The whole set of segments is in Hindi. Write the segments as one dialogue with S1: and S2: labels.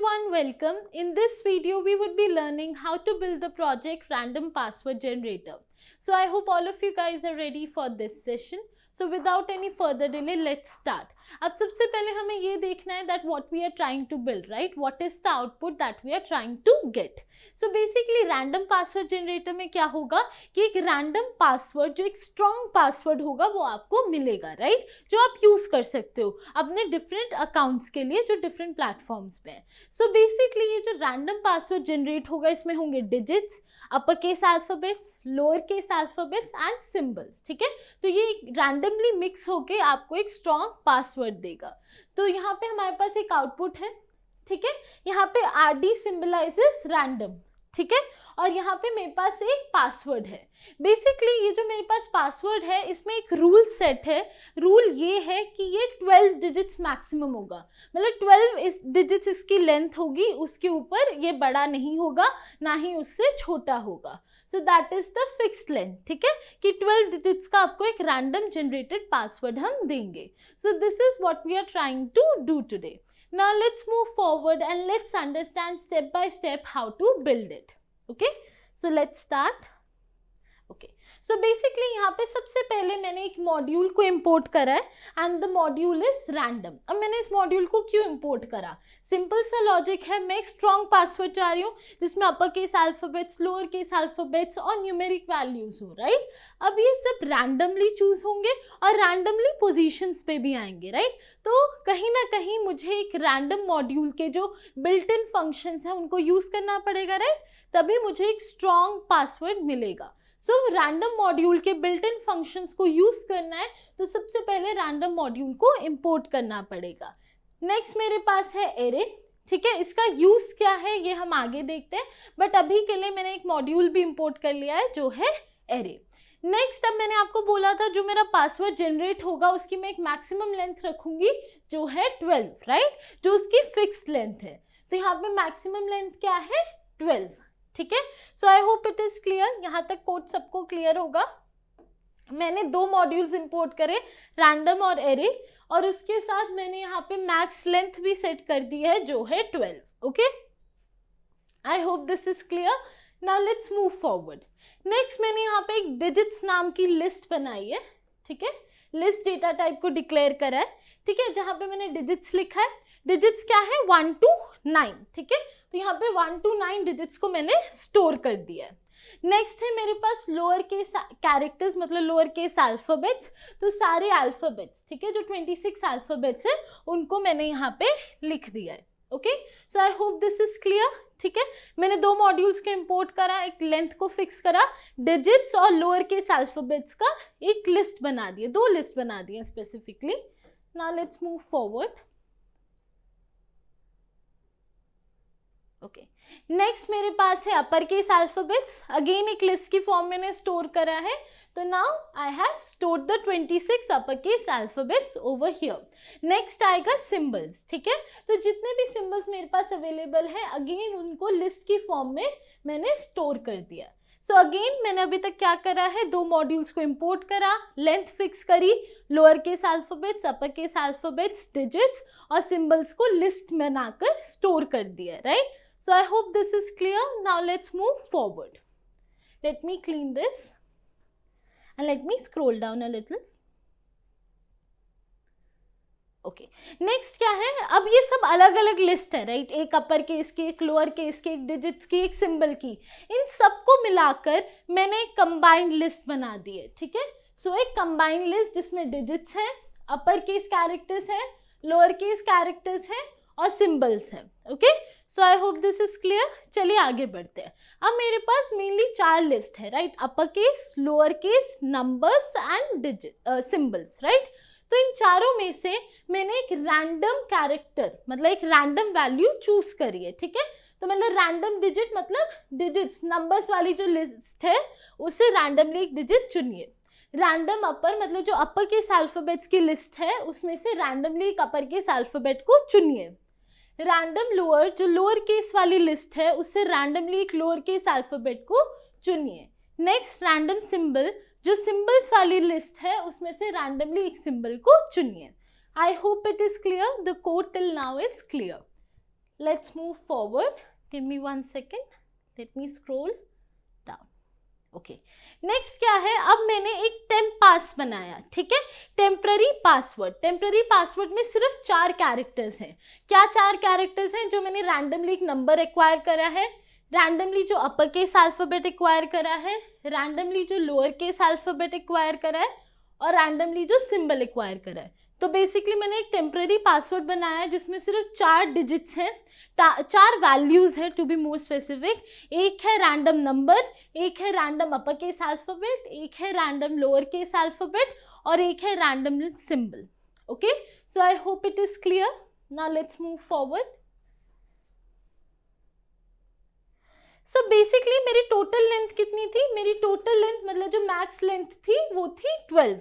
S1: everyone, welcome. In this video, we would be learning how to build the project Random Password Generator. So I hope all of you guys are ready for this session. So without any further delay, let's start. अब सबसे पहले हमें ये देखना है that what we are trying to build, right? What is the output that we are trying to get? So basically random password generator में क्या होगा कि एक random password जो एक strong password होगा वो आपको मिलेगा, right? जो आप यूज कर सकते हो अपने different accounts के लिए जो different platforms पे हैं. So basically ये जो random password generate होगा इसमें होंगे digits, upper case alphabets, lower case alphabets and symbols. ठीक है, तो ये रैंडमली मिक्स होके आपको एक स्ट्रॉन्ग पासवर्ड देगा. तो यहाँ पे हमारे पास एक आउटपुट है. ठीक है, यहाँ पे RD सिंबलाइजेस रैंडम. ठीक है, और यहाँ पे मेरे पास एक पासवर्ड है. बेसिकली ये जो मेरे पास पासवर्ड है इसमें एक रूल सेट है. रूल ये है कि ये 12 डिजिट्स मैक्सिमम होगा, मतलब 12 डिजिट्स इसकी लेंथ होगी, उसके ऊपर ये बड़ा नहीं होगा ना ही उससे छोटा होगा. So that is the fixed length. ठीक है, कि 12 डिजिट्स का आपको एक रैंडम जनरेटेड पासवर्ड हम देंगे. So this is what we are trying to do today. Now let's move forward and let's understand step by step how to build it. Okay, so let's start. Okay, so basically यहाँ पे सबसे पहले मैंने एक मॉड्यूल को इंपोर्ट करा है and the module is random. अब मैंने इस मॉड्यूल को क्यों इंपोर्ट करा? सिंपल सा लॉजिक है. मैं एक स्ट्रॉन्ग पासवर्ड चाह रही हूँ जिसमें upper case alphabets, lower case alphabets और न्यूमेरिक वैल्यूज हो, राइट? अब ये सब रैंडमली चूज होंगे और रैंडमली पोजीशंस पे भी आएंगे, राइट? तो कहीं ना कहीं मुझे एक रैंडम मॉड्यूल के जो बिल्ट इन फंक्शंस हैं उनको यूज करना पड़ेगा, राइट? तभी मुझे एक स्ट्रॉन्ग पासवर्ड मिलेगा. सो रैंडम मॉड्यूल के बिल्ट इन फंक्शंस को यूज करना है तो सबसे पहले रैंडम मॉड्यूल को इंपोर्ट करना पड़ेगा. नेक्स्ट मेरे पास है एरे. ठीक है, इसका यूज क्या है ये हम आगे देखते हैं, बट अभी के लिए मैंने एक मॉड्यूल भी इंपोर्ट कर लिया है जो है एरे. नेक्स्ट, अब मैंने आपको बोला था जो मेरा पासवर्ड जनरेट होगा उसकी मैं एक मैक्सिमम लेंथ रखूंगी जो है 12, राइट? जो उसकी फिक्स्ड लेंथ है. तो यहाँ पे मैक्सिमम लेंथ क्या है? 12. ठीक है, so I hope it is clear. यहाँ तक कोड सबको क्लियर होगा. मैंने दो मॉड्यूल्स इंपोर्ट करे, रैंडम और एरे, और उसके साथ मैंने यहाँ पे मैक्स लेंथ भी सेट कर दी है जो है 12. Okay, I hope this is clear. Now let's move forward. Next मैंने यहाँ पे एक डिजिट्स नाम की लिस्ट बनाई है. ठीक है, लिस्ट डेटा टाइप को डिक्लेयर करा है. ठीक है, जहाँ पे मैंने डिजिट्स लिखा है. डिजिट्स क्या है? 1 to 9. ठीक है, तो यहाँ पे 1 to 9 डिजिट्स को मैंने स्टोर कर दिया है. नेक्स्ट है मेरे पास लोअर केस कैरेक्टर्स, मतलब लोअर केस अल्फाबेट्स. तो सारे अल्फाबेट्स, ठीक है, जो 26 अल्फाबेट्स है उनको मैंने यहाँ पे लिख दिया है. Okay, so I hope this is clear. ठीक है, मैंने दो मॉड्यूल्स को इंपोर्ट करा, एक लेंथ को फिक्स करा, डिजिट्स और लोअर केस अल्फाबेट्स का एक लिस्ट बना दिया, दो लिस्ट बना दिए specifically. Now let's move forward. Okay, next मेरे पास है अपर केस अल्फाबेट्स. अगेन एक लिस्ट की फॉर्म मैंने स्टोर करा है. तो now I have stored the 26 upper case alphabets over here. Next आएगा सिंबल्स. ठीक है, तो जितने भी सिंबल्स मेरे पास अवेलेबल है अगेन उनको लिस्ट की फॉर्म में मैंने स्टोर कर दिया. सो अगेन मैंने अभी तक क्या करा है? दो मॉड्यूल्स को इंपोर्ट करा, लेंथ फिक्स करी, lower case alphabets, upper case alphabets, digits और सिंबल्स को लिस्ट बनाकर स्टोर कर दिया, right? So I hope this is clear. Now let's move forward. Let me clean this and let me scroll down a little. Okay. Next क्या है? अब ये सब अलग अलग लिस्ट है, राइट? एक अपर केस की, एक लोअर केस की, एक डिजिट्स की, एक सिंबल की. इन सबको मिलाकर मैंने एक कंबाइंड लिस्ट बना दी है. ठीक है, सो एक कंबाइंड लिस्ट जिसमें डिजिट्स हैं, अपर केस कैरेक्टर्स हैं, लोअर केस कैरेक्टर्स हैं और सिंबल्स हैं. Okay, so I hope this is clear. चलिए आगे बढ़ते हैं. अब मेरे पास मेनली 4 लिस्ट है, right? Upper case, lower case, numbers and digit symbols, right? तो इन चारों में से मैंने एक रैंडम कैरेक्टर, मतलब एक रैंडम वैल्यू चूज करी है. ठीक है, तो मतलब रैंडम डिजिट मतलब डिजिट्स, नंबर्स वाली जो लिस्ट है उससे रैंडमली एक डिजिट चुनिए. रैंडम अपर मतलब जो अपर केस अल्फाबेट्स की लिस्ट है उसमें से रैंडमली एक अपर केस अल्फाबेट को चुनिए. रैंडम लोअर, जो लोअर केस वाली लिस्ट है उससे रैंडमली एक लोअर केस अल्फाबेट को चुनिए. नेक्स्ट रैंडम सिंबल, जो सिंबल्स वाली लिस्ट है उसमें से रैंडमली एक सिंबल को चुनिए. आई hope it is clear. The code till now is clear. let's move forward. Give me 1 second. Let me scroll down. Okay next क्या है, अब मैंने एक टेम्प पास बनाया, ठीक है, टेम्पररी पासवर्ड. टेम्पररी पासवर्ड में सिर्फ 4 कैरेक्टर्स हैं. क्या 4 कैरेक्टर्स हैं? जो मैंने रैंडमली एक नंबर एक्वायर करा है, रैंडमली जो अपर केस अल्फ़ाबेट एक्वायर करा है, रैंडमली जो लोअर केस अल्फ़ाबेट एक्वायर करा है, और रैंडमली जो सिंबल एक्वायर करा है. तो बेसिकली मैंने एक टेम्पररी पासवर्ड बनाया है जिसमें सिर्फ 4 डिजिट्स हैं, 4 वैल्यूज़ हैं टू बी मोर स्पेसिफिक. एक है रैंडम नंबर, एक है रैंडम अपर केस अल्फ़ाबेट, एक है रैंडम लोअर केस अल्फ़ाबेट, और एक है random symbol. Okay, so I hope it is clear. Now let's move forward. So basically मेरी टोटल लेंथ कितनी थी? मेरी टोटल लेंथ मतलब जो मैक्स लेंथ थी वो थी 12.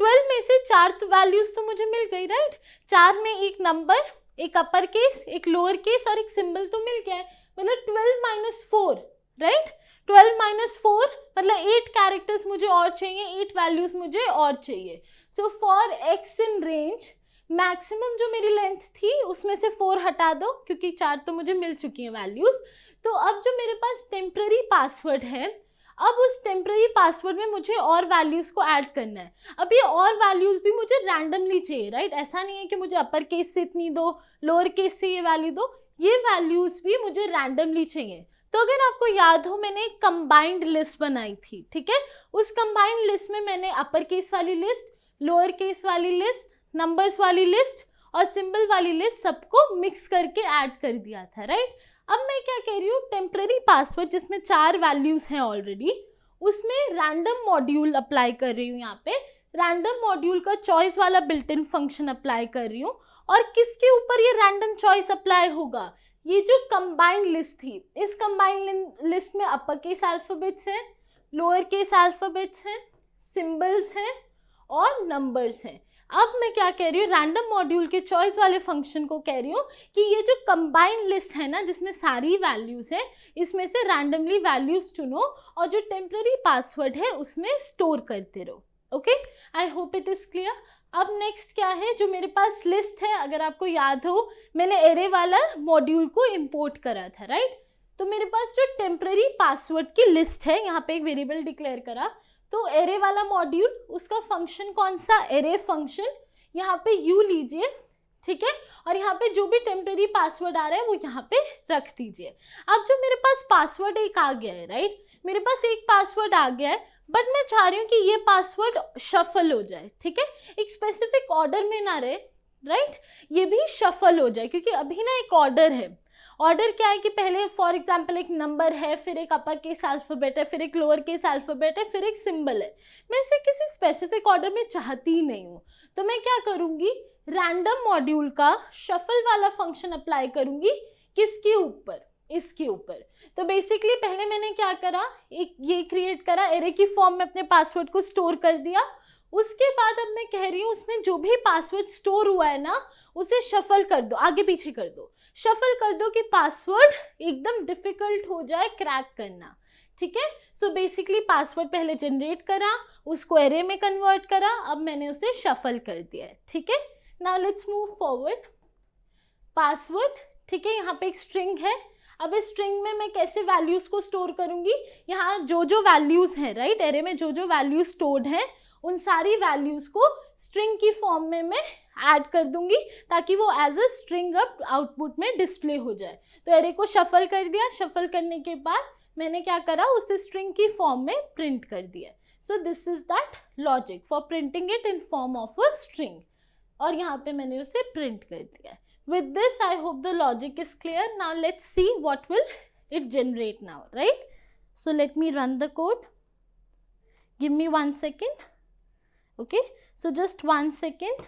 S1: 12 में से 4 वैल्यूज़ तो मुझे मिल गई, राइट. 4 में एक नंबर, एक अपर केस, एक लोअर केस और एक सिंबल तो मिल गया है. मतलब 12 माइनस 4, राइट. 12 माइनस 4 मतलब 8 कैरेक्टर्स मुझे और चाहिए, 8 वैल्यूज़ मुझे और चाहिए. So for x in range maximum जो मेरी लेंथ थी उसमें से 4 हटा दो क्योंकि 4 तो मुझे मिल चुकी हैं वैल्यूज़. तो अब जो मेरे पास टेम्पररी पासवर्ड है, अब उस टेम्पररी पासवर्ड में मुझे और वैल्यूज़ को ऐड करना है. अब ये और वैल्यूज़ भी मुझे रैंडमली चाहिए, राइट. ऐसा नहीं है कि मुझे अपर केस से इतनी दो, लोअर केस से ये वैल्यू दो. ये वैल्यूज़ भी मुझे रैंडमली चाहिए. तो अगर आपको याद हो मैंने एक कंबाइंड लिस्ट बनाई थी, ठीक है. उस कंबाइंड लिस्ट में मैंने अपर केस वाली लिस्ट, लोअर केस वाली लिस्ट, नंबर्स वाली लिस्ट और सिंबल वाली लिस्ट सबको मिक्स करके ऐड कर दिया था, राइट. अब मैं क्या कह रही हूँ, टेम्पररी पासवर्ड जिसमें 4 वैल्यूज़ हैं ऑलरेडी, उसमें रैंडम मॉड्यूल अप्लाई कर रही हूँ. यहाँ पे रैंडम मॉड्यूल का चॉइस वाला बिल्ट इन फंक्शन अप्लाई कर रही हूँ. और किसके ऊपर ये रैंडम चॉइस अप्लाई होगा? ये जो कंबाइंड लिस्ट थी, इस कंबाइंड लिस्ट में अपर केस अल्फ़ाबेट्स हैं, लोअर केस अल्फ़ाबेट्स हैं, सिम्बल्स हैं और नंबर्स हैं. अब मैं क्या कह रही हूँ, रैंडम मॉड्यूल के चॉइस वाले फंक्शन को कह रही हूँ कि ये जो कंबाइंड लिस्ट है ना जिसमें सारी वैल्यूज़ है, इसमें से रैंडमली वैल्यूज़ चुनो और जो टेम्पररी पासवर्ड है उसमें स्टोर करते रहो. Okay, I hope it is clear. अब नेक्स्ट क्या है, जो मेरे पास लिस्ट है, अगर आपको याद हो मैंने एरे वाला मॉड्यूल को इम्पोर्ट करा था, राइट. तो मेरे पास जो टेम्पररी पासवर्ड की लिस्ट है, यहाँ पे एक वेरिएबल डिक्लेयर करा, तो एरे वाला मॉड्यूल, उसका फंक्शन कौन सा? Array function. यहाँ पे यू लीजिए, ठीक है, और यहाँ पे जो भी टेम्पररी पासवर्ड आ रहा है वो यहाँ पे रख दीजिए. अब जो मेरे पास पासवर्ड एक आ गया है, राइट, मेरे पास एक पासवर्ड आ गया है, बट मैं चाह रही हूँ कि ये पासवर्ड शफल हो जाए, ठीक है, एक स्पेसिफिक ऑर्डर में ना रहे, राइट. ये भी शफल हो जाए क्योंकि अभी ना एक ऑर्डर है. ऑर्डर क्या है कि पहले फॉर एग्जांपल एक नंबर है, फिर एक अपर केस अल्फ़ाबेट है, फिर एक लोअर केस अल्फ़ाबेट है, फिर एक सिंबल है. मैं इसे किसी स्पेसिफिक ऑर्डर में चाहती ही नहीं हूँ. तो मैं क्या करूँगी, रैंडम मॉड्यूल का शफल वाला फंक्शन अप्लाई करूँगी. किसके ऊपर? इसके ऊपर. तो बेसिकली पहले मैंने क्या करा, एक ये क्रिएट करा, एरे की फॉर्म में अपने पासवर्ड को स्टोर कर दिया. उसके बाद अब मैं कह रही हूँ उसमें जो भी पासवर्ड स्टोर हुआ है ना उसे शफल कर दो, आगे पीछे कर दो, शफल कर दो कि पासवर्ड एकदम डिफिकल्ट हो जाए क्रैक करना, ठीक है. सो बेसिकली पासवर्ड पहले जनरेट करा, उसको एरे में कन्वर्ट करा, अब मैंने उसे शफल कर दिया है, ठीक है. Now let's move forward. Password, ठीक है, यहाँ पे एक स्ट्रिंग है. अब इस स्ट्रिंग में मैं कैसे वैल्यूज़ को स्टोर करूँगी, यहाँ जो जो वैल्यूज़ हैं, राइट, एरे में जो जो वैल्यूज स्टोर्ड हैं उन सारी वैल्यूज़ को स्ट्रिंग की फॉर्म में मैं ऐड कर दूंगी ताकि वो as a string up output में डिस्प्ले हो जाए. तो एरे को शफल कर दिया, शफल करने के बाद मैंने क्या करा, उसे स्ट्रिंग की फॉर्म में प्रिंट कर दिया. सो this is that logic for printing it in form of a string. और यहाँ पे मैंने उसे प्रिंट कर दिया. With this I hope the logic is clear. Now let's see what will it generate now, right. So let me run the code. Give me 1 second. Okay, so just 1 second.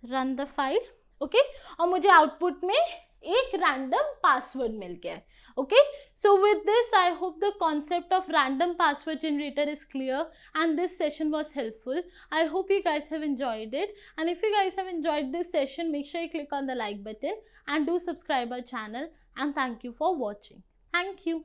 S1: Run the file. Okay, और मुझे आउटपुट में एक रैंडम पासवर्ड मिल गया है. Okay, so with this I hope the concept of random password generator is clear and this session was helpful. I hope you guys have enjoyed it, and if you guys have enjoyed this session, make sure you click on the like button and do subscribe our channel, and thank you for watching. Thank you.